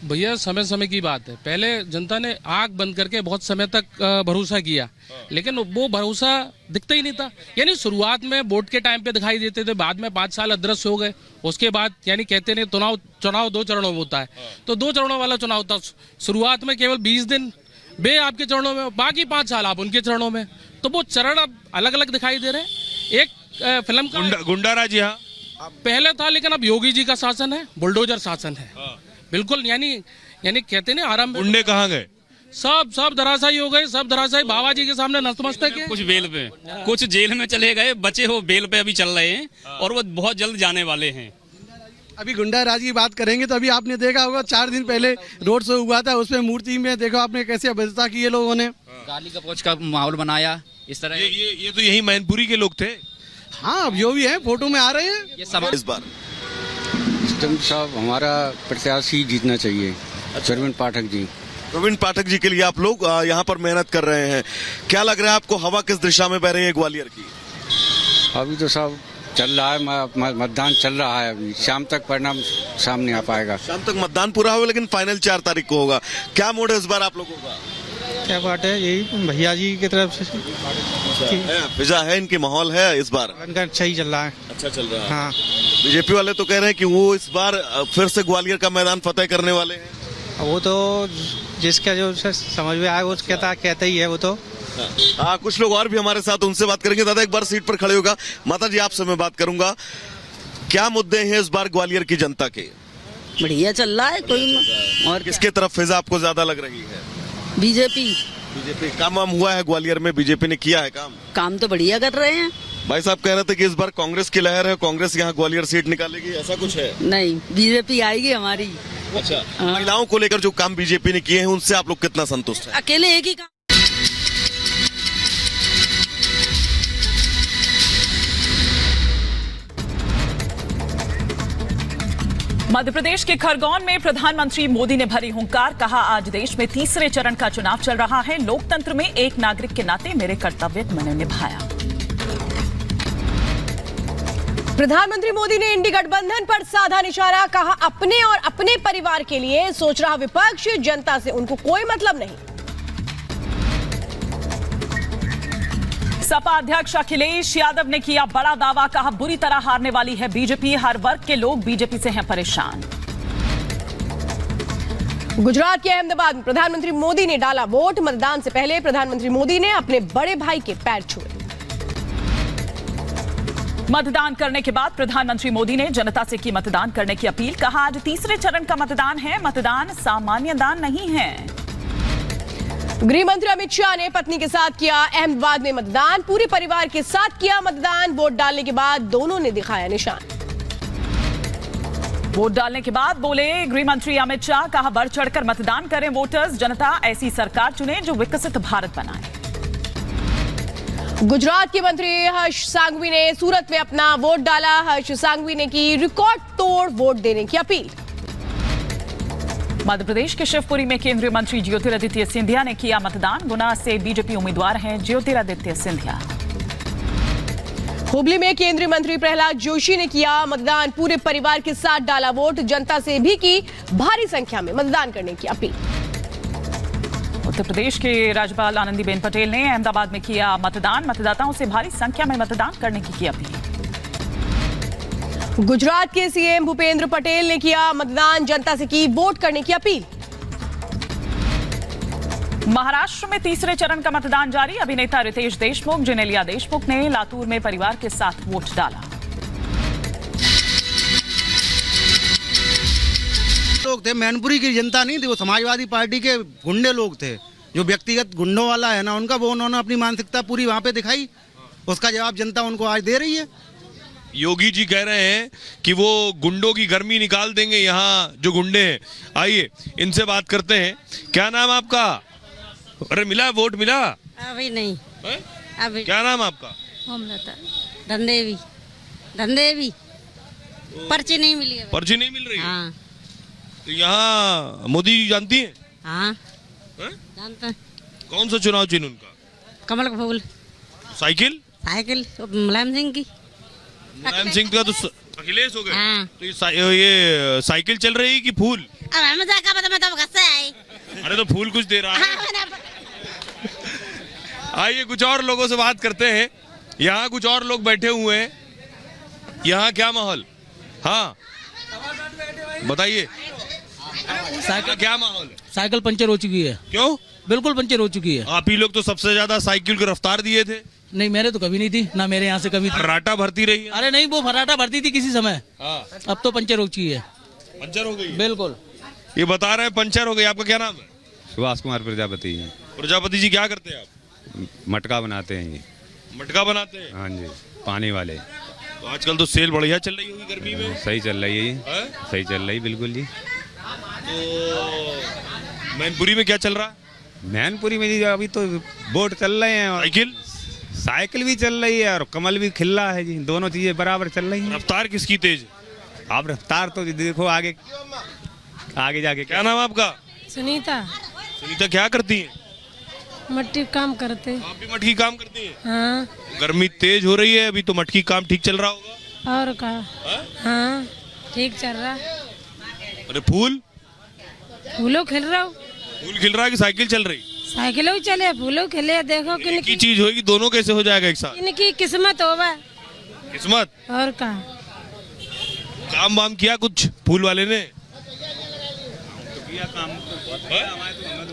भैया समय समय की बात है। पहले जनता ने आंख बंद करके बहुत समय तक भरोसा किया, लेकिन वो भरोसा दिखता ही नहीं था। यानी शुरुआत में वोट के टाइम पे दिखाई देते थे, बाद में 5 साल अदृश्य हो गए। उसके बाद यानी कहते नहीं चुनाव 2 चरणों में होता है, तो 2 चरणों वाला चुनाव था। शुरुआत में केवल 20 दिन वे आपके चरणों में, बाकी 5 साल आप उनके चरणों में। तो वो चरण अब अलग अलग दिखाई दे रहे हैं। एक फिल्म का गुंडा राज यहाँ पहले था, लेकिन अब योगी जी का शासन है, बुलडोजर शासन है। बिल्कुल यानी कहते नहीं आराम। गुंडे कहाँ गए? सब धराशायी हो गए, सब धराशायी बाबा जी के सामने नतमस्तक है। कुछ बेल पे, कुछ जेल में चले गए, बचे हो बेल पे अभी चल रहे हैं और वो बहुत जल्द जाने वाले हैं। अभी गुंडा राज की बात करेंगे तो अभी आपने देखा होगा 4 दिन पहले रोड शो हुआ था, उसमें मूर्ति में देखो आपने कैसे अभद्रता की है लोगों ने, गाली गलौज का माहौल बनाया इस तरह। ये तो यही मैनपुरी के लोग थे। हाँ अब जो भी है फोटो में आ रहे हैं। ये सब इस बार साहब हमारा प्रत्याशी जीतना चाहिए, प्रवीण पाठक जी। प्रवीण पाठक जी के लिए आप लोग यहाँ पर मेहनत कर रहे हैं। क्या लग रहा है आपको, हवा किस दिशा में बह रही है ग्वालियर की? अभी तो साहब चल रहा है, मतदान चल रहा है, अभी शाम तक परिणाम सामने आ पाएगा। शाम तक मतदान पूरा होगा, लेकिन फाइनल 4 तारीख को होगा। क्या मोड है इस बार आप लोगों का? क्या बात है, यही भैया जी की तरफ से फिजा है, इनकी माहौल है इस बार? इनका अच्छा ही चल रहा है। अच्छा चल रहा है। हाँ बीजेपी वाले तो कह रहे हैं कि वो इस बार फिर से ग्वालियर का मैदान फतेह करने वाले हैं। वो तो जिसका जो समझ में आए वो कहता ही है वो तो। कुछ लोग और भी हमारे साथ, उनसे बात करेंगे। दादा एक बार सीट पर खड़े होगा। माता जी आपसे मैं बात करूंगा, क्या मुद्दे हैं इस बार ग्वालियर की जनता के? बढ़िया चल रहा है कोई। और किसके तरफ फिजा आपको ज्यादा लग रही है? बीजेपी काम वाम हुआ है ग्वालियर में? बीजेपी ने किया है काम तो बढ़िया कर रहे हैं। भाई साहब कह रहे थे कि इस बार कांग्रेस की लहर है, कांग्रेस यहाँ ग्वालियर सीट निकालेगी, ऐसा कुछ है? नहीं, बीजेपी आएगी हमारी। अच्छा, महिलाओं को लेकर जो काम बीजेपी ने किए हैं उनसे आप लोग कितना संतुष्ट हैं? अकेले एक ही काम। मध्य प्रदेश के खरगोन में प्रधानमंत्री मोदी ने भरी हुंकार, कहा आज देश में तीसरे चरण का चुनाव चल रहा है, लोकतंत्र में एक नागरिक के नाते मेरे कर्तव्य मैंने निभाया। प्रधानमंत्री मोदी ने इंडी गठबंधन पर साधा निशाना, कहा अपने और अपने परिवार के लिए सोच रहा विपक्ष, जनता से उनको कोई मतलब नहीं। सपा अध्यक्ष अखिलेश यादव ने किया बड़ा दावा, कहा बुरी तरह हारने वाली है बीजेपी, हर वर्ग के लोग बीजेपी से हैं परेशान। गुजरात के अहमदाबाद में प्रधानमंत्री मोदी ने डाला वोट, मतदान से पहले प्रधानमंत्री मोदी ने अपने बड़े भाई के पैर छुए। मतदान करने के बाद प्रधानमंत्री मोदी ने जनता से की मतदान करने की अपील, कहा आज तीसरे चरण का मतदान है, मतदान सामान्य दान नहीं है। गृह मंत्री अमित शाह ने पत्नी के साथ किया अहमदाबाद में मतदान, पूरे परिवार के साथ किया मतदान, वोट डालने के बाद दोनों ने दिखाया निशान। वोट डालने के बाद बोले गृह मंत्री अमित शाह, कहा बढ़ चढ़कर मतदान करें वोटर्स, जनता ऐसी सरकार चुने जो विकसित भारत बनाए। गुजरात के मंत्री हर्ष सांघवी ने सूरत में अपना वोट डाला, हर्ष सांघवी ने की रिकॉर्ड तोड़ वोट देने की अपील। मध्य प्रदेश के शिवपुरी में केंद्रीय मंत्री ज्योतिरादित्य सिंधिया ने किया मतदान, गुना से बीजेपी उम्मीदवार हैं ज्योतिरादित्य सिंधिया। हुबली में केंद्रीय मंत्री प्रहलाद जोशी ने किया मतदान, पूरे परिवार के साथ डाला वोट, जनता से भी की भारी संख्या में मतदान करने की अपील। उत्तर प्रदेश के राज्यपाल आनंदीबेन पटेल ने अहमदाबाद में किया मतदान, मतदाताओं से भारी संख्या में मतदान करने की अपील। गुजरात के सीएम भूपेंद्र पटेल ने किया मतदान, जनता से की वोट करने की अपील। महाराष्ट्र में तीसरे चरण का मतदान जारी, अभिनेता रितेश देशमुख, जेनेलिया देशमुख ने लातूर में परिवार के साथ वोट डाला। लोग थे, मैनपुरी की जनता नहीं थी, वो समाजवादी पार्टी के गुंडे लोग थे, जो व्यक्तिगत गुंडों वाला है ना उनका, वो उन्होंने अपनी मानसिकता पूरी वहां पे दिखाई, उसका जवाब जनता उनको आज दे रही है। योगी जी कह रहे हैं कि वो गुंडों की गर्मी निकाल देंगे, यहाँ जो गुंडे हैं। आइए इनसे बात करते हैं। क्या नाम आपका? अरे मिला वोट मिला? अभी नहीं है? अभी। क्या नाम आपका? होमलता धनदेवी। धनदेवी पर्ची नहीं मिली है। पर्ची नहीं मिल रही है? हाँ। तो यहाँ मोदी जी जानती हैं? हाँ है? जानते हैं। कौन सा चुनाव चिन्ह उनका? कमल का फूल। साइकिल? साइकिल मुलायम सिंह की। मुलायम सिंह का तो अखिलेश हो गए। हाँ। तो ये साइकिल चल रही है कि फूल? अब हमें क्या पता, मैं तो घर से आई। अरे तो फूल कुछ दे रहा है। हाँ, मैंने- आइए कुछ और लोगों से बात करते हैं। यहाँ कुछ और लोग बैठे हुए हैं। यहाँ क्या माहौल? हाँ बताइए, साइकिल क्या माहौल है? साइकिल पंचर हो चुकी है। क्यों? बिल्कुल पंचर हो चुकी है। आप ही लोग तो सबसे ज्यादा साइकिल को रफ्तार दिए थे। नहीं, मेरे तो कभी नहीं थी, ना मेरे यहाँ से कभी थी। फर्राटा भरती रही है। अरे नहीं, वो फर्राटा भरती थी किसी समय। हाँ। अब तो पंचर हो चुकी है। पंचर हो गई है। बिल्कुल। ये बता रहे हैं पंचर हो गई। आपका क्या नाम है? सुभाष कुमार प्रजापति। प्रजापति जी क्या करते हैं आप? मटका बनाते हैं ये। मटका बनाते हैं? हाँ जी, पानी वाले। तो आजकल तो सेल बढ़िया चल रही होगी गर्मी में। सही चल रही है ये। हैं? सही चल रही बिल्कुल जी। तो मैनपुरी में क्या चल रहा है? मैनपुरी में जी अभी तो बोट चल रहे हैं और साइकिल साइकिल भी चल रही है और कमल भी खिल रहा है जी। दोनों चीजें बराबर चल रही हैं। रफ्तार किसकी तेज? आप रफ्तार तो देखो आगे आगे जाके क्या नाम है आपका? सुनीता, सुनीता क्या करती हैं? मट्टी काम करते। आप भी मटकी काम करती हैं? हाँ, गर्मी तेज हो रही है, अभी तो मटकी काम ठीक चल रहा होगा। और का? हाँ? हाँ, ठीक चल रहा। अरे फूल फूलों खिल रहा हूँ, फूल खिल रहा है कि साइकिल चल रही? साइकिलों चले, फूलों खिले। देखो की किनकी चीज होगी, दोनों कैसे हो जाएगा एक साथ? इनकी किस्मत होवा। किस्मत। और का? काम वाम किया कुछ फूल वाले ने?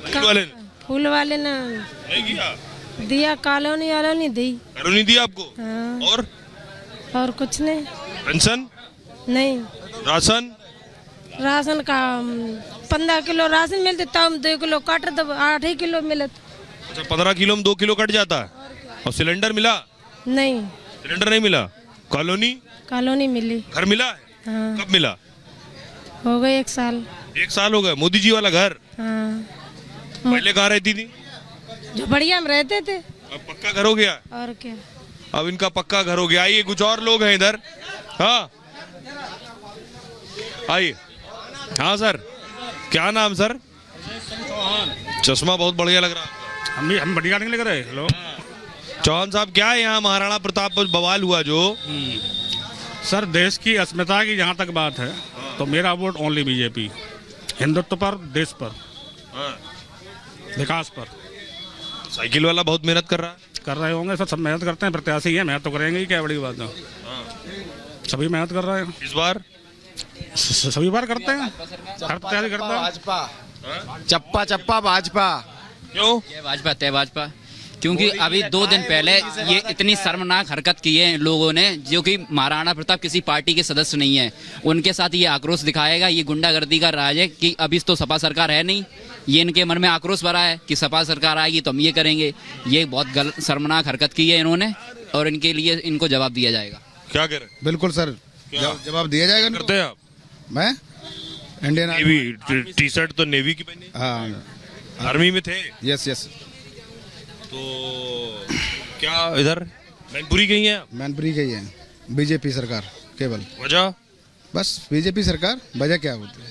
फूल वाले ने फूल वाले ने नहीं किया? दिया, कॉलोनी वालों ने दी। घरों नहीं दिया आपको? हाँ, और कुछ नहीं। पेंशन नहीं, राशन? राशन का 15 किलो राशन मिलते, तब 2 किलो काट तो 8 ही किलो मिलत। अच्छा 15 किलो में 2 किलो कट जाता है। और सिलेंडर मिला? नहीं, सिलेंडर नहीं मिला। कॉलोनी कॉलोनी मिली। घर मिला है? हाँ, कब मिला? हो गए 1 साल। 1 साल हो गए। मोदी जी वाला घर? हाँ, पहले कहाँ रहती थी? जो बढ़िया में रहते थे। अब पक्का घर हो गया? और क्या? अब इनका पक्का घर हो गया। आइए कुछ और लोग हैं इधर। हाँ आइए। हाँ सर, क्या नाम सर? चश्मा बहुत बढ़िया लग रहा है। हम बढ़िया नहीं लग रहे। हेलो चौहान साहब, क्या है यहाँ महाराणा प्रताप पर बवाल हुआ जो? सर, देश की अस्मिता की जहाँ तक बात है तो मेरा वोट ओनली बीजेपी। हिंदुत्व पर, देश पर, विकास पर। साइकिल वाला बहुत मेहनत कर रहा है। कर रहे होंगे सर, सब मेहनत करते हैं, प्रत्याशी है, मेहनत तो करेंगे ही। क्या बड़ी बात है, सभी मेहनत कर रहे हैं। इस बार सभी बार करते हैं, हर प्रत्याशी करता है। भाजपा चप्पा चप्पा भाजपा। क्यों? भाजपा तय भाजपा, क्योंकि अभी 2 दिन पहले ये इतनी शर्मनाक हरकत की है लोगों ने, जो कि महाराणा प्रताप किसी पार्टी के सदस्य नहीं है। उनके साथ ये आक्रोश दिखाएगा। ये गुंडागर्दी का राज है कि अभी तो सपा सरकार है नहीं, ये इनके मन में आक्रोश भरा है कि सपा सरकार आएगी तो हम ये करेंगे। ये बहुत गलत शर्मनाक हरकत की है इन्होंने, और इनके लिए इनको जवाब दिया जाएगा। क्या करें? बिल्कुल सर, जवाब दिया जाएगा। करते हैं आप? मैं इंडियन नेवी टी शर्ट तो नेवी की पहनी। हाँ, आर्मी में थे? Yes yes. तो क्या इधर मैनपुरी गई हैं? मैनपुरी गई है बीजेपी सरकार केवल। वजह? बस बीजेपी सरकार, वजह क्या होती है?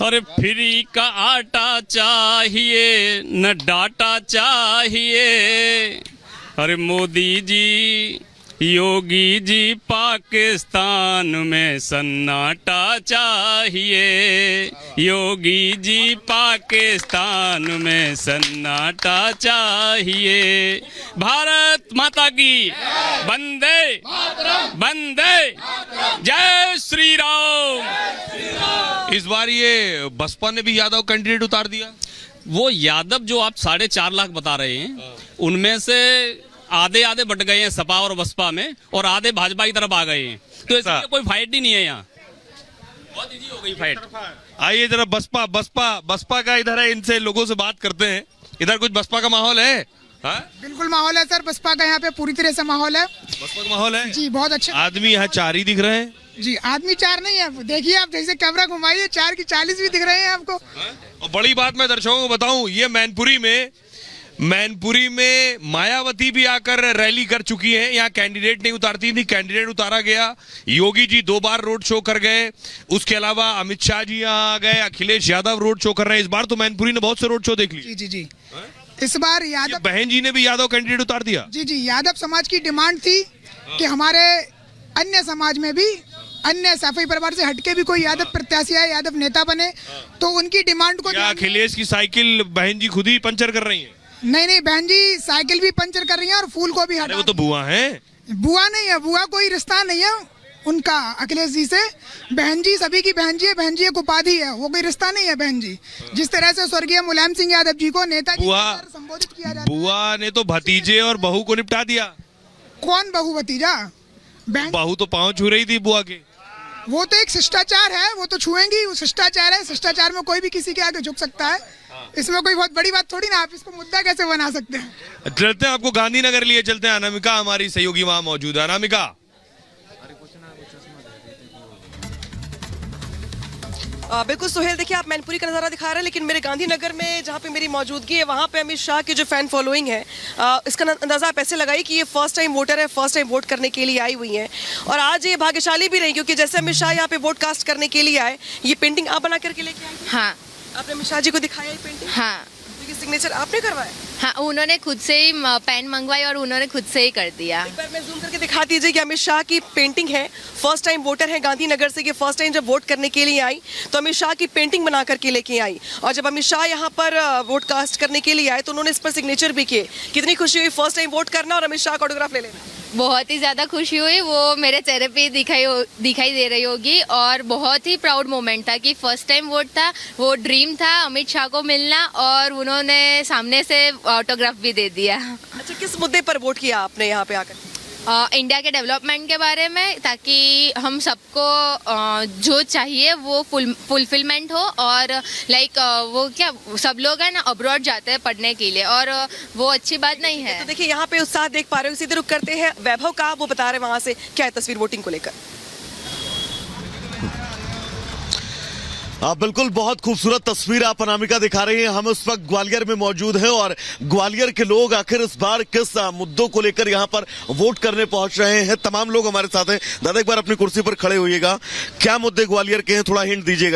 अरे फ्री का आटा चाहिए न डाटा चाहिए। अरे मोदी जी, योगी जी, पाकिस्तान में सन्नाटा चाहिए। योगी जी, पाकिस्तान में सन्नाटा चाहिए। भारत माता की वंदे वंदे, जय श्री राम। इस बार ये बसपा ने भी यादव कैंडिडेट उतार दिया। वो यादव जो आप 4.5 लाख बता रहे हैं, उनमें से आधे आधे बट गए हैं सपा और बसपा में, और आधे भाजपा की तरफ आ गए हैं। तो इसलिए कोई फाइट ही नहीं है यहाँ, बहुत इजी हो गई फाइट। आइए जरा बसपा का इधर है, इनसे लोगों से बात करते हैं। इधर कुछ बसपा का माहौल है? हाँ? बिल्कुल माहौल है सर, बसपा का यहाँ पे पूरी तरह से माहौल है। बसपा का माहौल है जी, बहुत अच्छा। आदमी यहाँ 4 ही दिख रहे हैं जी। आदमी 4 नहीं है, देखिए आप, जैसे कैमरा घुमाइए 4 की 40 भी दिख रहे हैं आपको। और बड़ी बात मैं दर्शकों को बताऊं, ये मैनपुरी में मायावती भी आकर रैली कर चुकी हैं। यहाँ कैंडिडेट नहीं उतारती थी, कैंडिडेट उतारा गया। योगी जी 2 बार रोड शो कर गए। उसके अलावा अमित शाह जी यहाँ आ गए, अखिलेश यादव रोड शो कर रहे हैं। इस बार तो मैनपुरी ने बहुत से रोड शो देख लिए। जी जी जी। इस बार यादव बहन जी ने भी यादव कैंडिडेट उतार दिया। जी जी, यादव समाज की डिमांड थी कि हमारे अन्य समाज में भी अन्य सैफई परिवार से हटके भी कोई यादव प्रत्याशी है, यादव नेता बने, तो उनकी डिमांड को क्या अखिलेश की साइकिल बहन जी खुद ही पंचर कर रही है? नहीं, बहन जी साइकिल भी पंचर कर रही है और फूल को भी अरे हटा। वो तो बुआ है। बुआ नहीं है, बुआ कोई रिश्ता नहीं है उनका अखिलेश जी से। बहन जी सभी की बहन जी है, बहन जी एक उपाधि है, वो कोई रिश्ता नहीं है बहन जी। जिस तरह से स्वर्गीय मुलायम सिंह यादव जी को नेताजी संबोधित किया जाता है। बुआ ने तो भतीजे और बहू को निपटा दिया। कौन बहू भतीजा? बहू तो पाँव छू रही थी बुआ के। वो तो एक शिष्टाचार है, वो तो छुएंगी, वो शिष्टाचार है। शिष्टाचार में कोई भी किसी के आगे झुक सकता है, इसमें कोई बहुत बड़ी बात थोड़ी ना। आप इसको मुद्दा कैसे बना सकते हैं? चलते हैं, आपको गांधीनगर लिए चलते हैं। अनामिका हमारी सहयोगी वहां मौजूद है। अनामिका, बिल्कुल सुहेल, देखिए आप मैनपुरी का नज़ारा दिखा रहे हैं, लेकिन मेरे गांधीनगर में जहाँ पे मेरी मौजूदगी है वहाँ पे अमित शाह की जो फैन फॉलोइंग है, इसका अंदाज़ा आप ऐसे लगाई कि ये फर्स्ट टाइम वोटर है, फर्स्ट टाइम वोट करने के लिए आई हुई हैं। और आज ये भाग्यशाली भी रही, क्योंकि जैसे अमित शाह यहाँ पे वोट कास्ट करने के लिए आए, ये पेंटिंग आप बना करके लेके आए? हाँ। आपने अमित शाह जी को दिखाया ये पेंटिंग? हाँ। सिग्नेचर आपने करवाया? हाँ, उन्होंने खुद से ही पेन मंगवाई और उन्होंने खुद से ही कर दिया। एक बार मैं जूम करके दिखा दीजिए कि अमित शाह की पेंटिंग है, फर्स्ट टाइम वोटर है गांधीनगर से, ये फर्स्ट टाइम जब वोट करने के लिए आई तो अमित शाह की पेंटिंग बना करके लेके आई। और जब अमित शाह यहाँ पर वोट कास्ट करने के लिए आए तो उन्होंने इस पर सिग्नेचर भी किए। कितनी खुशी हुई फर्स्ट टाइम वोट करना और अमित शाह का ऑटोग्राफ ले लेना? बहुत ही ज़्यादा खुशी हुई, वो मेरे चेहरे पे दिखाई दे रही होगी। और बहुत ही प्राउड मोमेंट था कि फर्स्ट टाइम वोट था, वो ड्रीम था अमित शाह को मिलना, और उन्होंने सामने से ऑटोग्राफ भी दे दिया। अच्छा, किस मुद्दे पर वोट किया आपने यहाँ पे आकर? इंडिया के डेवलपमेंट के बारे में, ताकि हम सबको जो चाहिए वो फुलफिलमेंट हो। और लाइक वो क्या, सब लोग हैं ना अब्रॉड जाते हैं पढ़ने के लिए, और वो अच्छी बात नहीं है। तो देखिए यहाँ पे उत्साह देख पा रहे हो। सीधे रुक करते हैं वैभव का, वो बता रहे हैं वहाँ से क्या है तस्वीर वोटिंग को लेकर। बिल्कुल, बहुत खूबसूरत तस्वीर आप अनामिका दिखा रही हैं। हम इस वक्त ग्वालियर में मौजूद हैं और ग्वालियर के लोग आखिर इस बार किस मुद्दों को लेकर यहाँ पर वोट करने पहुंच रहे हैं, तमाम लोग हमारे साथ हैं। दादा, एक बार अपनी कुर्सी पर खड़े होइएगा। क्या मुद्दे ग्वालियर के हैं, थोड़ा हिंट दीजिएगा।